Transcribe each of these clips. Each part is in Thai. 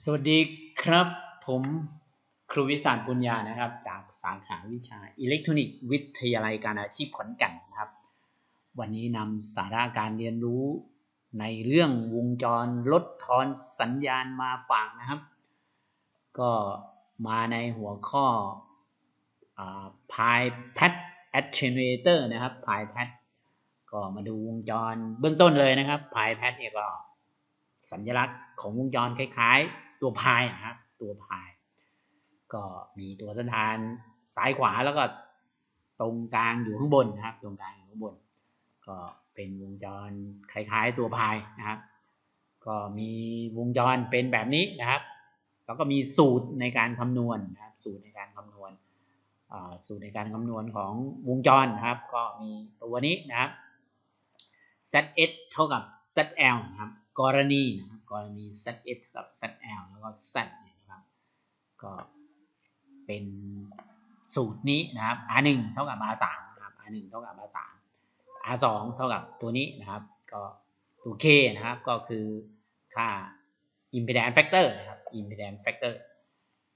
สวัสดีครับผมครูวิสารปุญญานะครับจากสาขาวิชาอิเล็กทรอนิกส์วิทยาลัยการอาชีพขอนแก่นนะครับวันนี้นำสาระการเรียนรู้ในเรื่องวงจรลดทอนสัญญาณมาฝากนะครับก็มาในหัวข้อPi Pad Attenuator นะครับ Pi Pad ก็มาดูวงจรเบื้องต้นเลยนะครับ Pi Pad เนี่ยก็สัญลักษณ์ของวงจรคล้ายๆตัวพายนะครับตัวพายก็มีตัวต้นทานซ้ายขวาแล้วก็ตรงกลางอยู่ข้างบนนะครับตรงกลางอยู่ข้างบนก็เป็นวงจรคล้ายๆตัวพายนะครับก็มีวงจรเป็นแบบนี้นะครับแล้วก็มีสูตรในการคำนวณนะครับสูตรในการคำนวณของวงจรนะครับก็มีตัวนี้นะครับ ZS เท่ากับ ZL นะครับกรณี ZS เท่ากับ ZL แล้วก็ Z นะครับก็เป็นสูตรนี้นะครับ R1 เท่ากับ R3 นะครับ R1 เท่ากับ R3 R2 เท่ากับตัวนี้นะครับก็ตัว K นะครับก็คือค่า impedance factor นะครับ impedance factor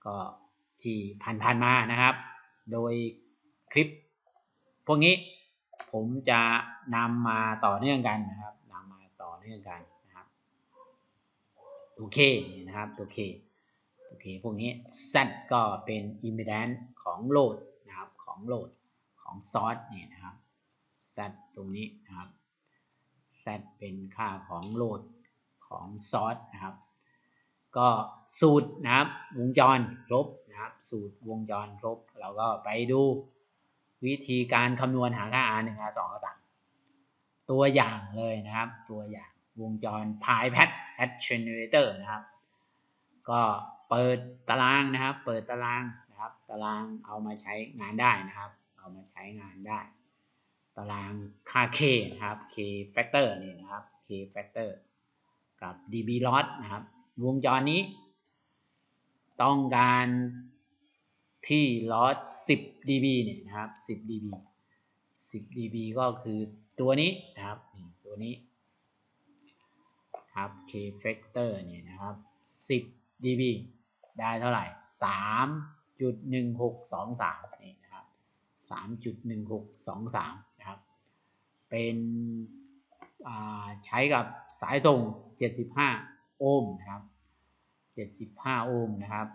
ก็ที่ผ่านมานะครับโดยคลิปพวกนี้ผมจะนำมาต่อเนื่องกันนะครับตัว K นะครับตัว K พวกนี้ Z ก็เป็น impedance ของโหลดนะครับของซอร์สนี่นะครับ Z ตรงนี้นะครับ Z เป็นค่าของโหลดของซอร์สนะครับก็สูตรนะครับวงจรครบนะครับสูตรวงจรครบเราก็ไปดูวิธีการคำนวณหาค่า R1 R2 R3 ตัวอย่างเลยนะครับตัวอย่างวงจร Pi Pad Attenuator นะครับก็เปิดตารางนะครับตารางเอามาใช้งานได้นะครับตารางค่า K นะครับ K factor นี่นะครับ K factor กับ dB loss นะครับวงจรนี้ต้องการที่ loss 10 dB เนี่ยนะครับ10 dB ก็คือตัวนี้นะครับตัวนี้ครับ K factor เนี่ยนะครับ10 dB ได้เท่าไหร่ 3.1623 นี่นะครับ 3.1623 นะครับเป็นใช้กับสายส่ง75โอห์มนะครับ75โอห์มนะครับ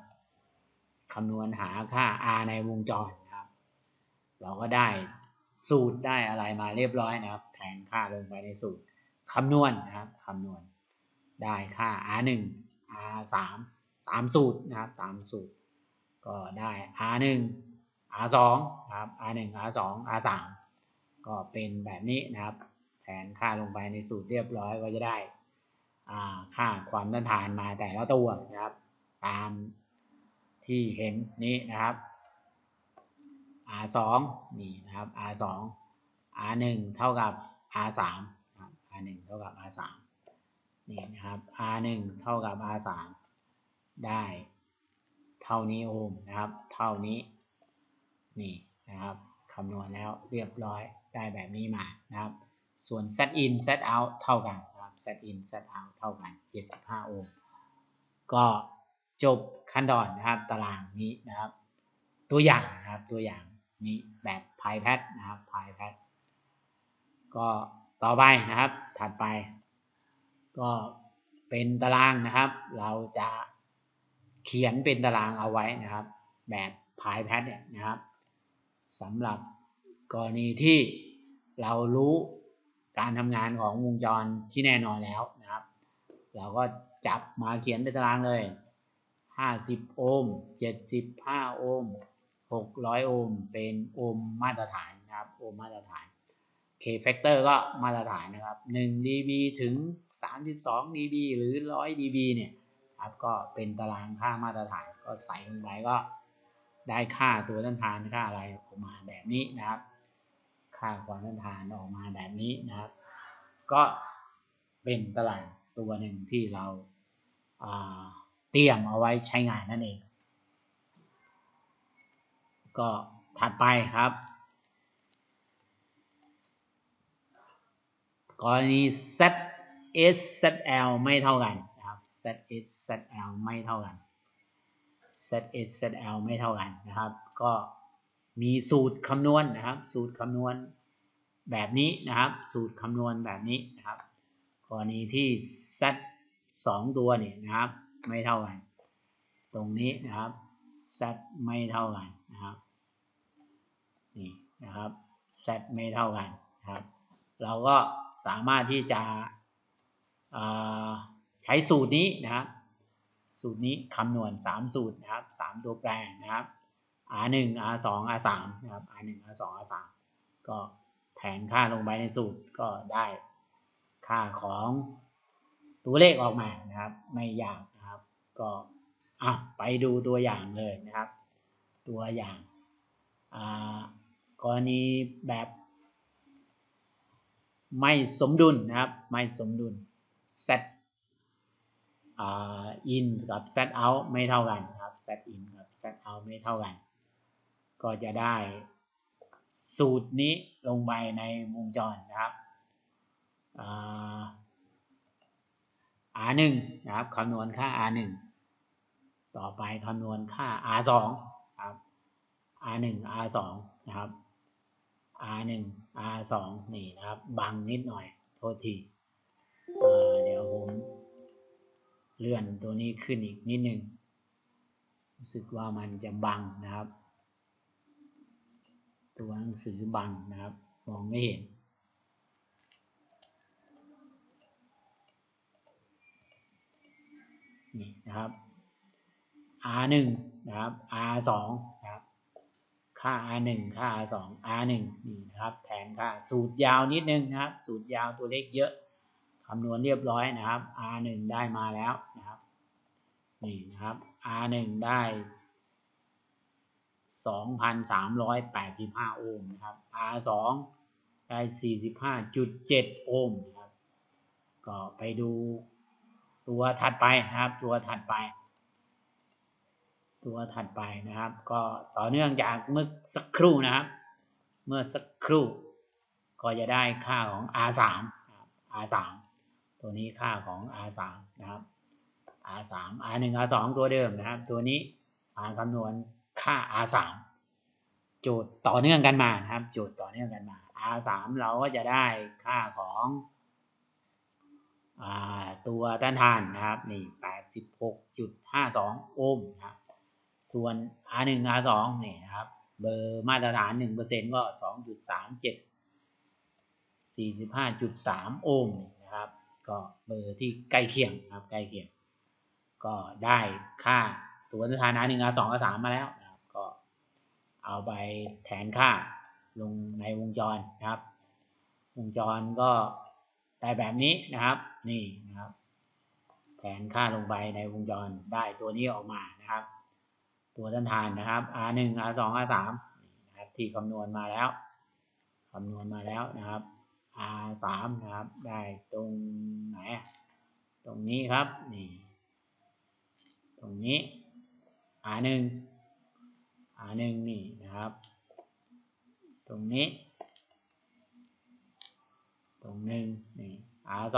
คำนวณหาค่า R ในวงจรนะครับเราก็ได้สูตรได้อะไรมาเรียบร้อยนะครับแทนค่าลงไปในสูตรคำนวณนะครับได้ค่า R1 R3 ตามสูตรนะครับก็ได้ R1 R2 นะครับ R1 R2 R3 ก็เป็นแบบนี้นะครับแทนค่าลงไปในสูตรเรียบร้อยก็จะได้ค่าความต้านทานมาแต่ละตัวนะครับตามที่เห็นนี้นะครับ R2 นี่นะครับ R2 R1 เท่ากับ R3 นะครับ R1 เท่ากับ R3 นี่นะครับ R1 เท่ากับ R3 ได้เท่านี้โอห์มนะครับเท่านี้นี่นะครับคำนวณแล้วเรียบร้อยได้แบบนี้มานะครับส่วน Zin Zout เท่ากันนะครับ Zin Zout เท่ากัน75โอห์มก็จบขั้นตอนนะครับตารางนี้นะครับตัวอย่างนะครับตัวอย่างนี้แบบ Pi Pad นะครับ Pi Pad ก็ต่อไปนะครับถัดไปก็เป็นตารางนะครับเราจะเขียนเป็นตารางเอาไว้นะครับแบบ Pi Pad เนี่ยนะครับสำหรับกรณีที่เรารู้การทำงานของวงจรที่แน่นอนแล้วนะครับเราก็จับมาเขียนเป็นตารางเลย50โอห์ม75โอห์ม600โอห์มเป็นโอห์มมาตรฐานนะครับโอห์มมาตรฐาน K factor ก็มาตรฐานนะครับ1 dB ถึง32 dB หรือ100 dB เนี่ยครับก็เป็นตารางค่ามาตรฐานก็ใส่ลงไปก็ได้ค่าตัวต้านทานค่าอะไรออกมาแบบนี้นะครับค่าความต้านทานออกมาแบบนี้นะครับก็เป็นตารางตัวหนึ่งที่เราเตรียมเอาไว้ใช้งานนั่นเองก็ถัดไปครับกรณี ZS ZL ไม่เท่ากันนะครับ zh zl ไม่เท่ากัน zh zl ไม่เท่ากันนะครับก็มีสูตรคำนวณนะครับสูตรคำนวณแบบนี้นะครับสูตรคำนวณแบบนี้นะครับกรณีที่ z 2ตัวนี่นะครับไม่เท่ากันตรงนี้นะครับ z ไม่เท่ากันนะครับนี่นะครับ z ไม่เท่ากันนะครับเราก็สามารถที่จะใช้สูตรนี้นะครับสูตรนี้คำนวณ3สูตรนะครับ3ตัวแปรนะครับ R1 R2 R3 นะครับ R1 R2 R3 ก็แทนค่าลงไปในสูตรก็ได้ค่าของตัวเลขออกมานะครับไม่ยากนะครับก็ไปดูตัวอย่างเลยนะครับตัวอย่างกรณีแบบไม่สมดุลนะครับไม่สมดุล z in กับ z out ไม่เท่ากันครับ z in กับ z out ไม่เท่ากันก็จะได้สูตรนี้ลงไปในวงจรนะครับR1 นะครับคำนวณค่า R1 ต่อไปคำนวณค่า R2 ครับ R1 R2 นะครับ R1 R2 นี่นะครับบังนิดหน่อยโทษทีเดี๋ยวผมเลื่อนตัวนี้ขึ้นอีกนิดนึงรู้สึกว่ามันจะบังนะครับตัวหนังสือบังนะครับมองไม่เห็นนี่นะครับ R1 นะครับ R2 นะครับค่า R1 ค่า R2 R1 นี่นะครับแทนค่าสูตรยาวนิดนึงนะครับสูตรยาวตัวเลขเยอะคำนวณเรียบร้อยนะครับ R1 ได้มาแล้วนะครับนี่นะครับ R1 ได้ 2,385 โอห์มนะครับ R2 ได้ 45.7 โอห์มนะครับก็ไปดูตัวถัดไปนะครับตัวถัดไปนะครับก็ต่อเนื่องจากเมื่อสักครู่นะครับเมื่อสักครู่ก็จะได้ค่าของ R3 นะครับ R3 ตัวนี้ค่าของ R3 นะครับ R3 R1 R2 ตัวเดิมนะครับตัวนี้มาคำนวณค่า R3 โจทย์ต่อเนื่องกันมานะครับโจทย์ต่อเนื่องกันมา R3 เราก็จะได้ค่าของตัวต้านทานนะครับนี่ 86.52 โอห์มนะครับส่วน R1 R2 นี่นะครับเบอร์มาตรฐาน 1% ก็ 2.37 45.3 โอห์มนะครับก็เบอร์ที่ใกล้เคียงนะครับใกล้เคียงก็ได้ค่าตัวต้านทาน R1 R2 R3 มาแล้วนะครับก็เอาไปแทนค่าลงในวงจรนะครับวงจรก็ได้แบบนี้นะครับนี่นะครับแทนค่าลงไปในวงจรได้ตัวนี้ออกมานะครับตัวต้านทานนะครับ R1 R2 R3 นะครับที่คำนวณมาแล้วนะครับ R3 นะครับได้ตรงไหนตรงนี้ครับนี่ตรงนี้ R1 นี่นะครับตรงนี้ตรงนึงนี่ R2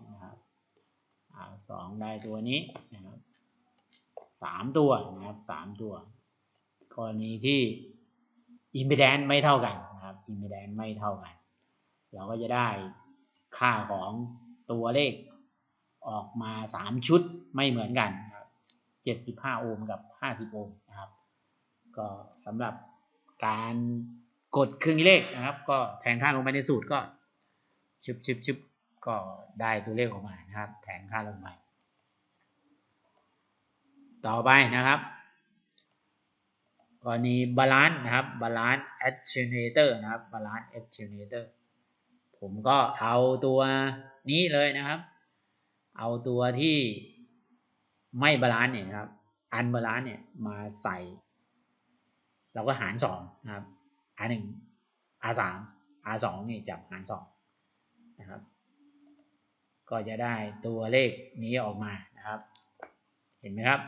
นะครับ R2 ได้ตัวนี้นะครับ3ตัวนะครับ3ตัวกรณีที่อิมพีแดนซ์ไม่เท่ากันนะครับอิมพีแดนซ์ไม่เท่ากันเราก็จะได้ค่าของตัวเลขออกมา3ชุดไม่เหมือนกันนะครับ75 โอห์มกับ50 โอห์มนะครับก็สำหรับการกดเครื่องเลขนะครับก็แทนค่าลงไปในสูตรก็ชึบก็ได้ตัวเลขออกมานะครับแทนค่าลงไปต่อไปนะครับกรณีบาลานซ์นะครับบาลานซ์แอทเทนเตอร์นะครับบาลานซ์แอทเทนเตอร์ผมก็เอาตัวนี้เลยนะครับเอาตัวที่ไม่บาลานซ์เนี่ยนะครับอันบาลานซ์เนี่ยมาใส่เราก็หาร2นะครับ R1 R3 R2 นี่จับหาร2นะครับก็จะได้ตัวเลขนี้ออกมานะครับเห็นไหมครับ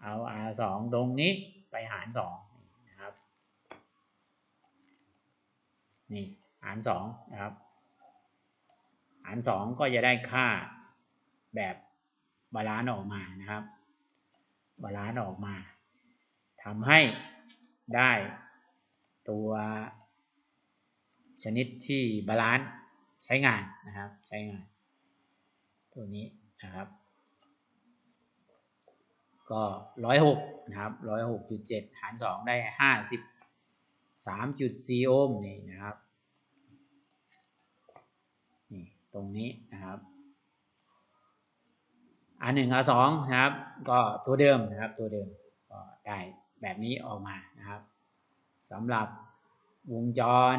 เอา R2 ตรงนี้ไปหาร2นะครับนี่หาร2นะครับหาร2ก็จะได้ค่าแบบ บาลานซ์ออกมานะครับบาลานซ์ออกมาทำให้ได้ตัวชนิดที่บาลานซ์ใช้งานนะครับใช้งานตัวนี้นะครับก็106นะครับ106.7 หาร 2 ได้53.4 โอห์มนี่นะครับนี่ตรงนี้นะครับR1 R2 นะครับก็ตัวเดิมนะครับตัวเดิมก็ได้แบบนี้ออกมานะครับสำหรับวงจร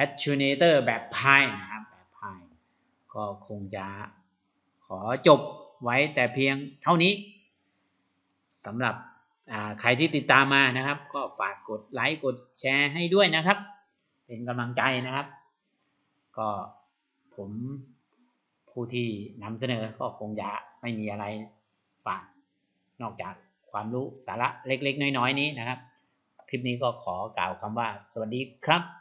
actuator แบบพายนะครับแบบพายก็คงจะขอจบไว้แต่เพียงเท่านี้สำหรับใครที่ติดตามมานะครับก็ฝากกดไลค์กดแชร์ให้ด้วยนะครับเป็นกำลังใจนะครับก็ผมผู้ที่นำเสนอก็คงจะไม่มีอะไรฝากนอกจากความรู้สาระเล็กๆน้อยๆนี้นะครับคลิปนี้ก็ขอกล่าวคำว่าสวัสดีครับ